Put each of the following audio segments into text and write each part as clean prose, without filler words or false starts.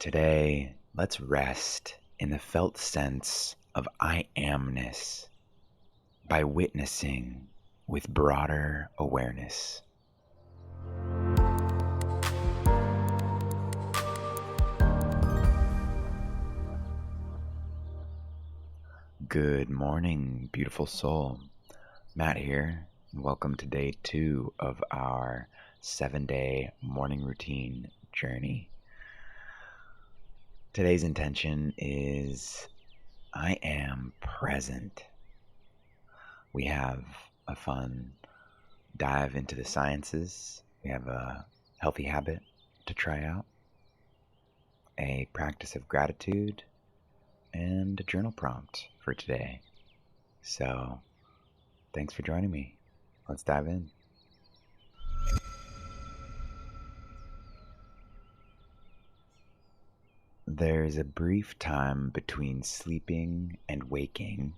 Today, let's rest in the felt sense of I amness by witnessing with broader awareness. Good morning, beautiful soul. Matt here, and welcome to day 2 of our 7-day morning routine journey. Today's intention is I am present. We have a fun dive into the sciences. We have a healthy habit to try out, a practice of gratitude, and a journal prompt for today. So, thanks for joining me. Let's dive in. There's a brief time between sleeping and waking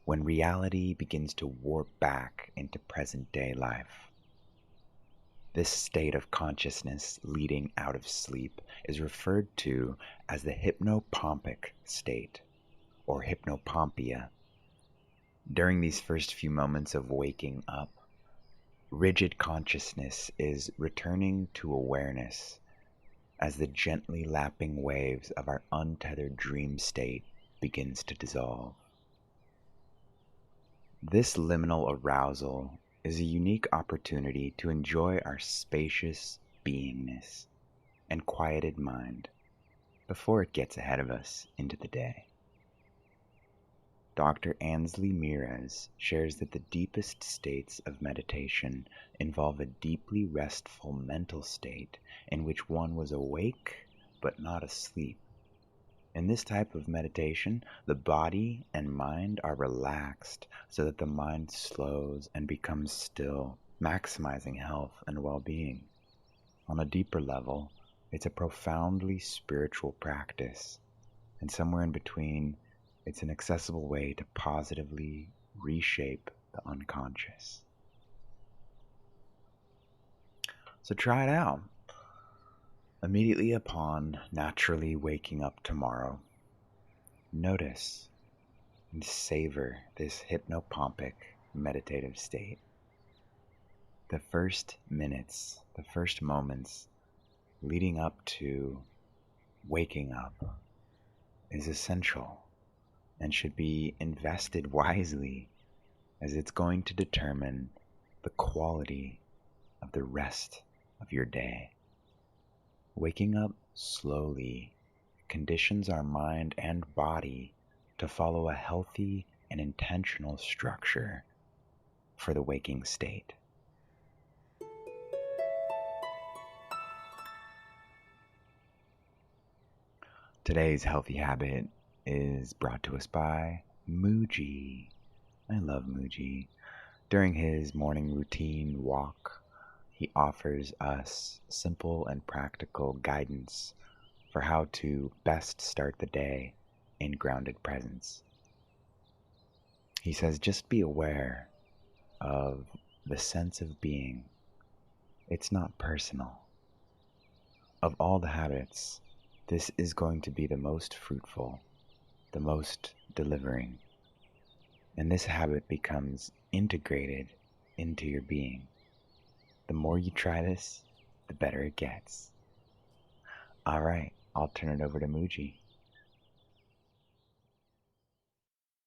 when reality begins to warp back into present-day life. This state of consciousness leading out of sleep is referred to as the hypnopompic state, or hypnopompia. During these first few moments of waking up, rigid consciousness is returning to awareness as the gently lapping waves of our untethered dream state begins to dissolve. This liminal arousal is a unique opportunity to enjoy our spacious beingness and quieted mind before it gets ahead of us into the day. Dr. Ansley Meares shares that the deepest states of meditation involve a deeply restful mental state in which one was awake but not asleep. In this type of meditation, the body and mind are relaxed so that the mind slows and becomes still, maximizing health and well-being. On a deeper level, it's a profoundly spiritual practice, and somewhere in between, it's an accessible way to positively reshape the unconscious. So try it out. Immediately upon naturally waking up tomorrow, notice and savor this hypnopompic meditative state. The first minutes, the first moments leading up to waking up is essential and should be invested wisely, as it's going to determine the quality of the rest of your day. Waking up slowly conditions our mind and body to follow a healthy and intentional structure for the waking state. Today's healthy habit is brought to us by Mooji. I love Mooji. During his morning routine walk, he offers us simple and practical guidance for how to best start the day in grounded presence. He says, just be aware of the sense of being. It's not personal. Of all the habits, this is going to be the most fruitful, the most delivering, and this habit becomes integrated into your being. The more you try this, the better it gets. All right, I'll turn it over to Mooji.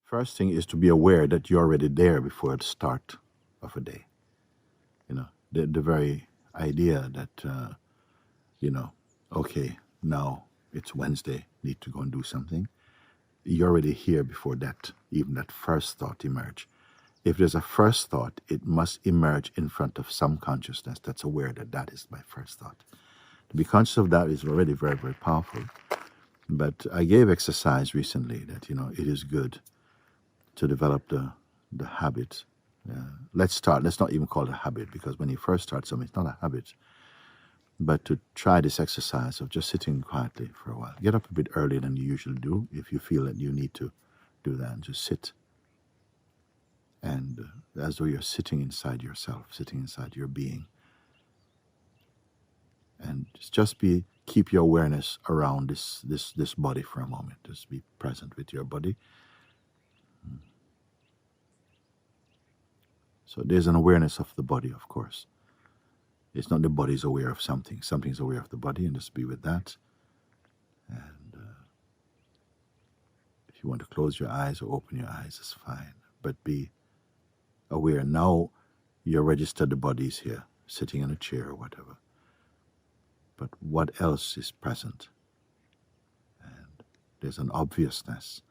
First thing is to be aware that you're already there before the start of a day. The very idea that, okay, now it's Wednesday, need to go and do something. You're already here before that, even that first thought emerge. If there's a first thought, it must emerge in front of some consciousness that's aware that that is my first thought. To be conscious of that is already very, very powerful. But I gave exercise recently that, it is good to develop the habit. Let's not even call it a habit, because when you first start something, it's not a habit. But to try this exercise of just sitting quietly for a while. Get up a bit earlier than you usually do if you feel that you need to do that, and just sit. And as though you're sitting inside yourself, sitting inside your being. And just be keep your awareness around this body for a moment. Just be present with your body. So there's an awareness of the body, of course. It's not the body's aware of something. Something's aware of the body, and just be with that. And if you want to close your eyes or open your eyes, it's fine. But be aware. Now you're registered, the body is here, sitting in a chair or whatever. But what else is present? And there's an obviousness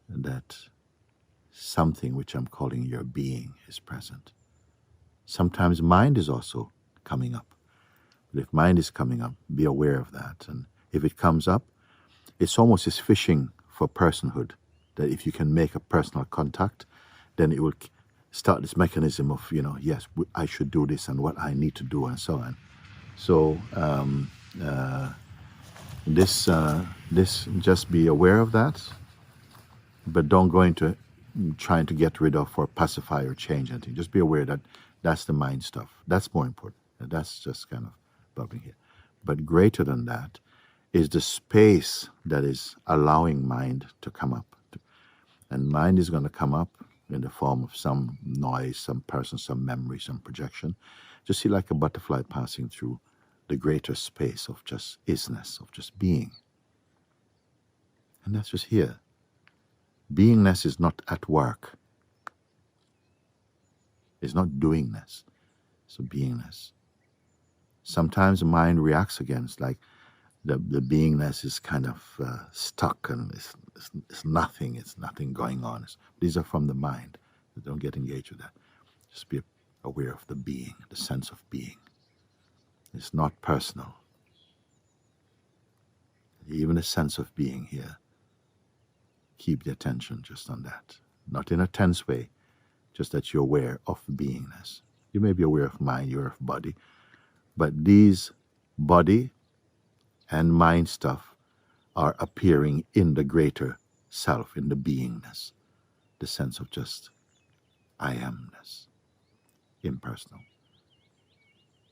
that something which I'm calling your being is present. Sometimes mind is also coming up. But if mind is coming up, be aware of that. And if it comes up, it's almost as fishing for personhood, that if you can make a personal contact, then it will start this mechanism of, yes, I should do this and what I need to do and so on. So this just be aware of that, but don't go into trying to get rid of or pacify or change anything. Just be aware that that's the mind stuff. That's more important. That's just kind of bubbling here. But greater than that is the space that is allowing mind to come up. And mind is going to come up in the form of some noise, some person, some memory, some projection. Just see like a butterfly passing through the greater space of just isness, of just being. And that's just here. Beingness is not at work. It's not doingness. It's a beingness. Sometimes the mind reacts against, like the beingness is kind of stuck and it's nothing. It's nothing going on. These are from the mind. Don't get engaged with that. Just be aware of the being, the sense of being. It's not personal. Even the sense of being here. Keep the attention just on that. Not in a tense way, just that you're aware of beingness. You may be aware of mind, you're of body, but these body and mind stuff are appearing in the greater self, in the beingness, the sense of just I amness, impersonal.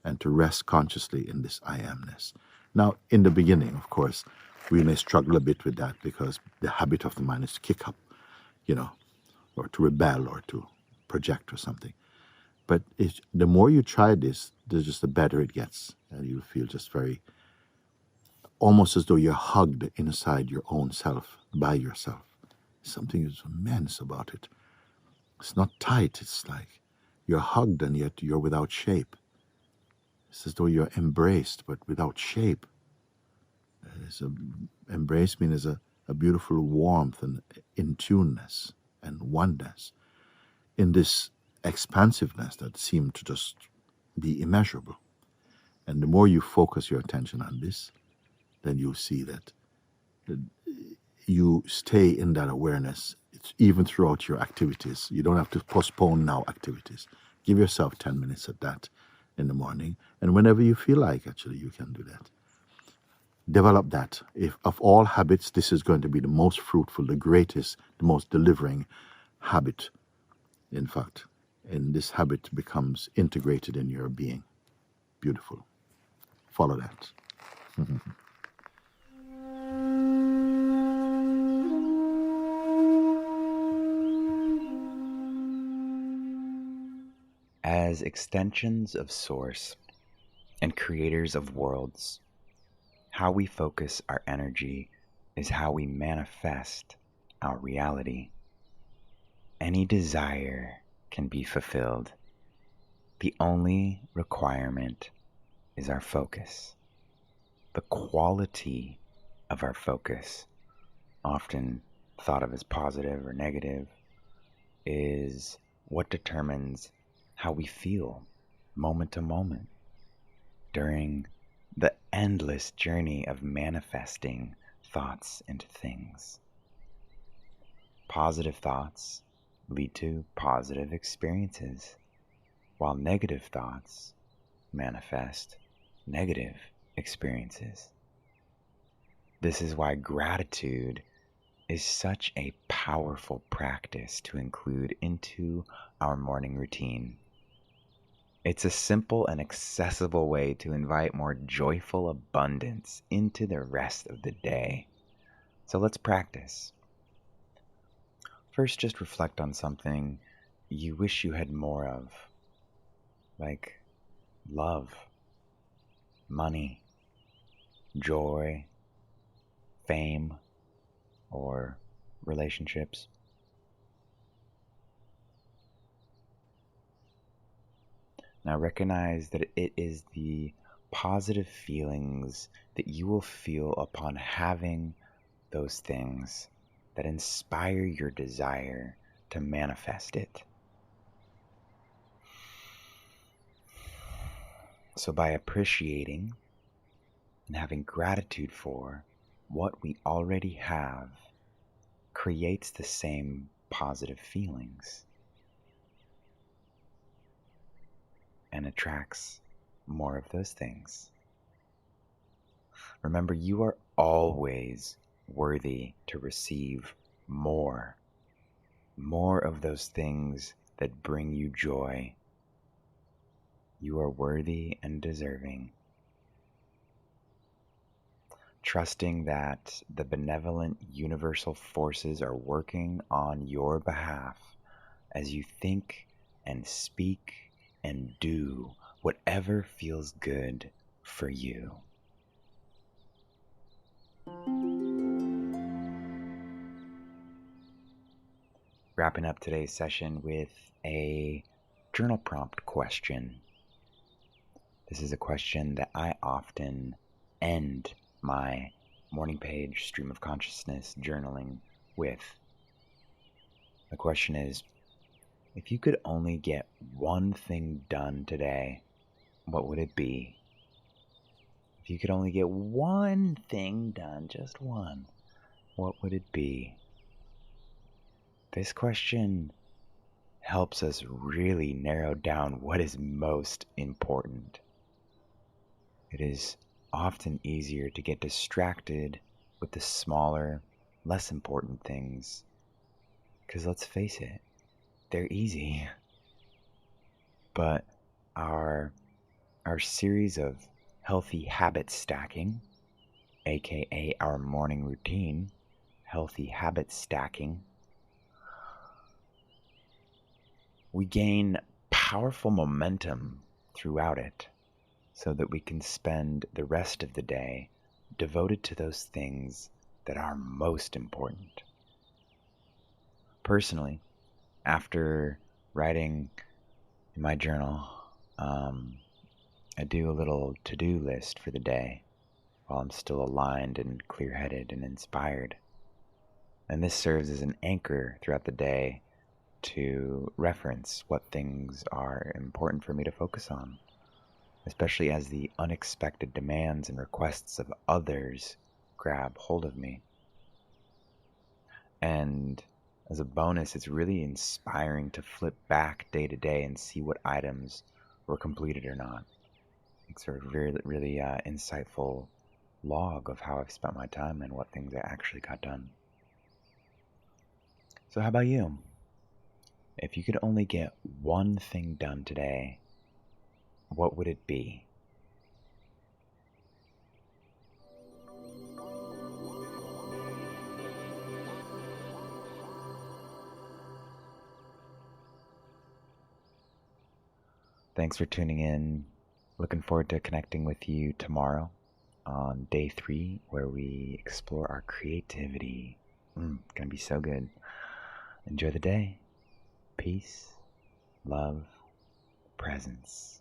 And to rest consciously in this I amness. Now, in the beginning, of course, we may struggle a bit with that because the habit of the mind is to kick up, or to rebel or to project or something. But the more you try this, the better it gets. And you feel just very, almost as though you're hugged inside your own self, by yourself. Something is immense about it. It's not tight. It's like you're hugged and yet you're without shape. It's as though you're embraced but without shape. Embrace means a beautiful warmth and in-tuneness and oneness in this expansiveness that seemed to just be immeasurable. And the more you focus your attention on this, then you'll see that you stay in that awareness. It's even throughout your activities. You don't have to postpone now activities. Give yourself 10 minutes at that in the morning. And whenever you feel like, actually, you can do that. Develop that. If of all habits, this is going to be the most fruitful, the greatest, the most delivering habit. In fact, and this habit becomes integrated in your being. Beautiful. Follow that. As extensions of Source and creators of worlds, how we focus our energy is how we manifest our reality. Any desire can be fulfilled. The only requirement is our focus. The quality of our focus, often thought of as positive or negative, is what determines how we feel moment to moment during the endless journey of manifesting thoughts into things. Positive thoughts lead to positive experiences, while negative thoughts manifest negative experiences. This is why gratitude is such a powerful practice to include into our morning routine. It's a simple and accessible way to invite more joyful abundance into the rest of the day. So let's practice. First, just reflect on something you wish you had more of, like love, money, joy, fame, or relationships. Now recognize that it is the positive feelings that you will feel upon having those things that inspire your desire to manifest it. So by appreciating and having gratitude for what we already have creates the same positive feelings and attracts more of those things. Remember, you are always worthy to receive more of those things that bring you joy. You are worthy and deserving. Trusting that the benevolent universal forces are working on your behalf as you think and speak and do whatever feels good for you. Wrapping up today's session with a journal prompt question. This is a question that I often end my morning page stream of consciousness journaling with. The question is, if you could only get one thing done today, what would it be? If you could only get one thing done, just one, what would it be? This question helps us really narrow down what is most important. It is often easier to get distracted with the smaller, less important things. Because let's face it, they're easy. But our series of healthy habit stacking, aka our morning routine, healthy habit stacking, we gain powerful momentum throughout it so that we can spend the rest of the day devoted to those things that are most important. Personally, after writing in my journal, I do a little to-do list for the day while I'm still aligned and clear-headed and inspired. And this serves as an anchor throughout the day to reference what things are important for me to focus on, especially as the unexpected demands and requests of others grab hold of me. And as a bonus, it's really inspiring to flip back day to day and see what items were completed or not. It's a really insightful log of how I've spent my time and what things I actually got done. So how about you? If you could only get one thing done today, what would it be? Thanks for tuning in. Looking forward to connecting with you tomorrow on day 3, where we explore our creativity. Gonna be so good. Enjoy the day. Peace, love, presence.